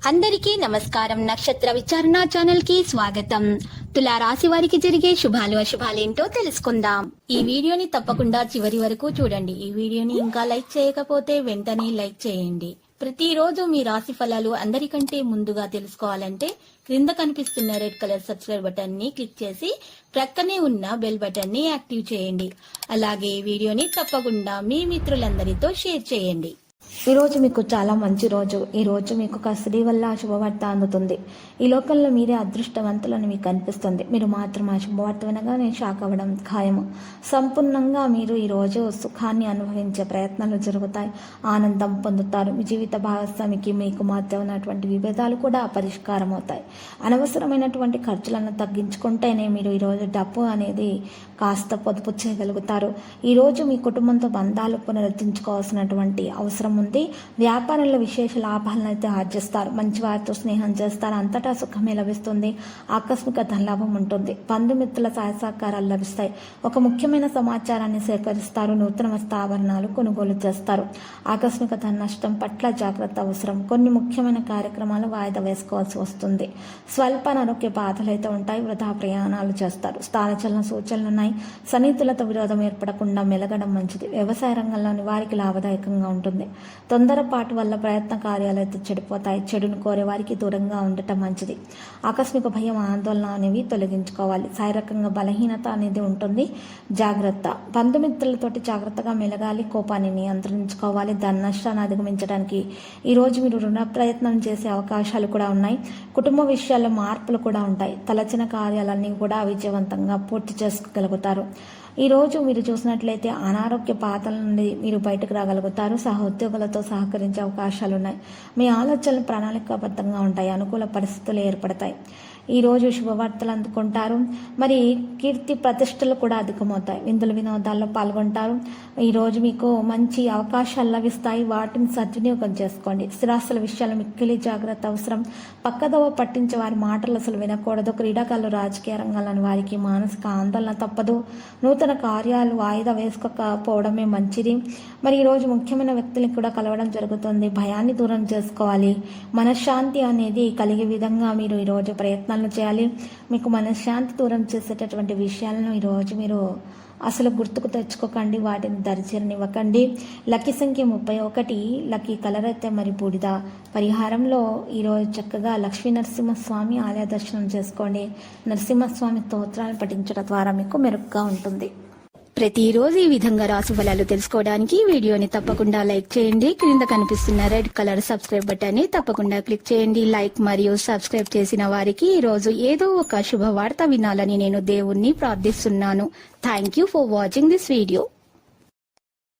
అందరికీ నమస్కారం. నక్షత్ర విచారణ ఛానల్ కి స్వాగతం. తులా రాశి వారికి జరిగే శుభాలు అశుభాలేంటో తెలుసుకుందాం. ఈ వీడియోని తప్పకుండా చివరి వరకు చూడండి. ఈ వీడియోని ఇంకా లైక్ చేయకపోతే వెంటనే లైక్ చేయండి. ప్రతిరోజు మీ రాశి ఫలాలు అందరికంటే ముందుగా తెలుసుకోవాలంటే క్రింద కనిపిస్తున్న రెడ్ కలర్ సబ్స్క్రైబ్ బటన్ ని క్లిక్ చేసి ప్రక్కనే ఉన్న బెల్ బటన్ ని యాక్టివ్ చేయండి. అలాగే ఈ వీడియోని తప్పకుండా మీ మిత్రులందరితో షేర్ చేయండి. ఈ రోజు మీకు చాలా మంచి రోజు. ఈ రోజు మీకు ఒక స్త్రీ వల్ల శుభవార్త అందుతుంది. ఈ లోకంలో మీరే అదృష్టవంతులని మీకు అనిపిస్తుంది. మీరు మాత్రం ఆ శుభవార్త వినగానే షాక్ అవ్వడం ఖాయము. సంపూర్ణంగా మీరు ఈ రోజు సుఖాన్ని అనుభవించే ప్రయత్నాలు జరుగుతాయి. ఆనందం పొందుతారు. మీ జీవిత భాగస్వామికి మీకు మధ్య ఉన్నటువంటి విభేదాలు కూడా పరిష్కారం అవుతాయి. అనవసరమైనటువంటి ఖర్చులను తగ్గించుకుంటేనే మీరు ఈరోజు డబ్బు అనేది కాస్త పొదుపు చేయగలుగుతారు. ఈరోజు మీ కుటుంబంతో బంధాలు పునరుద్ధరించుకోవాల్సినటువంటి అవసరం ఉంది. వ్యాపారంలో విశేష లాభాలను అయితే ఆర్జిస్తారు. మంచి వారితో స్నేహం చేస్తారు. అంతటా సుఖమే లభిస్తుంది. ఆకస్మిక ధనలాభం ఉంటుంది. బంధుమిత్రుల సహాయ సహకారాలు లభిస్తాయి. ఒక ముఖ్యమైన సమాచారాన్ని సేకరిస్తారు. నూతన వస్త్రాభరణాలు కొనుగోలు చేస్తారు. ఆకస్మిక ధన నష్టం పట్ల జాగ్రత్త అవసరం. కొన్ని ముఖ్యమైన కార్యక్రమాలు వాయిదా వేసుకోవాల్సి వస్తుంది. స్వల్ప అనారోగ్య బాధలు అయితే ఉంటాయి. వృధా ప్రయాణాలు చేస్తారు. స్థానచలన సూచనలు ఉన్నాయి. సన్నిహితులతో విరోధం ఏర్పడకుండా మెలగడం మంచిది. వ్యవసాయ రంగంలోని వారికి లాభదాయకంగా ఉంటుంది. తొందరపాటు వల్ల ప్రయత్న కార్యాలు అయితే చెడిపోతాయి. చెడును కోరే వారికి దూరంగా ఉండటం మంచిది. ఆకస్మిక భయం, ఆందోళన అనేవి తొలగించుకోవాలి. శారీరకంగా బలహీనత అనేది ఉంటుంది. జాగ్రత్త. బంధుమిత్రులతోటి జాగ్రత్తగా మెలగాలి. కోపాన్ని నియంత్రించుకోవాలి. ధన నష్టాన్ని అధిగమించడానికి ఈరోజు మీరు రుణ ప్రయత్నం చేసే అవకాశాలు కూడా ఉన్నాయి. కుటుంబ విషయాల్లో మార్పులు కూడా ఉంటాయి. తలచిన కార్యాలన్నీ కూడా విజయవంతంగా పూర్తి చేసుకోగలుగుతారు. ఈరోజు మీరు చూసినట్లయితే అనారోగ్య బాధల నుండి మీరు బయటకు రాగలుగుతారు. సహోద్యోగులతో సహకరించే అవకాశాలు ఉన్నాయి. మీ ఆలోచనలు ప్రణాళికాబద్ధంగా ఉంటాయి. అనుకూల పరిస్థితులు ఏర్పడతాయి. ఈరోజు శుభవార్తలు అందుకుంటారు. మరి కీర్తి ప్రతిష్టలు కూడా అధికమవుతాయి. విందుల వినోదాల్లో పాల్గొంటారు. ఈరోజు మీకు మంచి అవకాశాలు లభిస్తాయి. వాటిని సద్వినియోగం చేసుకోండి. స్థిరాస్తుల విషయాల్లో మిక్కిలి జాగ్రత్త అవసరం. పక్కదోవ పట్టించే వారి మాటలు అసలు వినకూడదు. క్రీడాకారులు, రాజకీయ రంగంలోని వారికి మానసిక ఆందోళన తప్పదు. నూతన కార్యాలు వాయిదా వేసుకోకపోవడమే మంచిది. మరి ఈరోజు ముఖ్యమైన వ్యక్తులను కూడా కలవడం జరుగుతుంది. భయాన్ని దూరం చేసుకోవాలి. మనశ్శాంతి అనేది కలిగే విధంగా మీరు ఈరోజు ప్రయత్నాలు చేయాలి. మీకు మనశ్శాంతి దూరం చేసేటటువంటి విషయాలను ఈరోజు మీరు అసలు గుర్తుకు తెచ్చుకోకండి. వాటిని దరిచేరనివ్వకండి. లక్కీ సంఖ్య 31. లక్కీ కలర్ అయితే మరి బూడిద. పరిహారంలో ఈరోజు చక్కగా లక్ష్మీ నరసింహస్వామి ఆలయ దర్శనం చేసుకోండి. నరసింహస్వామి స్తోత్రాలు పఠించడం ద్వారా మీకు మెరుగ్గా ఉంటుంది. ప్రతిరోజు ఈ విధంగా రాశి ఫలాలు తెలుసుకోవడానికి వీడియోని తప్పకుండా లైక్ చేయండి. క్రింద కనిపిస్తున్న రెడ్ కలర్ సబ్స్క్రైబ్ బటన్ ని తప్పకుండా క్లిక్ చేయండి. లైక్ మరియు సబ్స్క్రైబ్ చేసిన వారికి ఈ రోజు ఏదో ఒక శుభవార్త వినాలని నేను దేవుణ్ణి ప్రార్థిస్తున్నాను. Thank you for watching this video.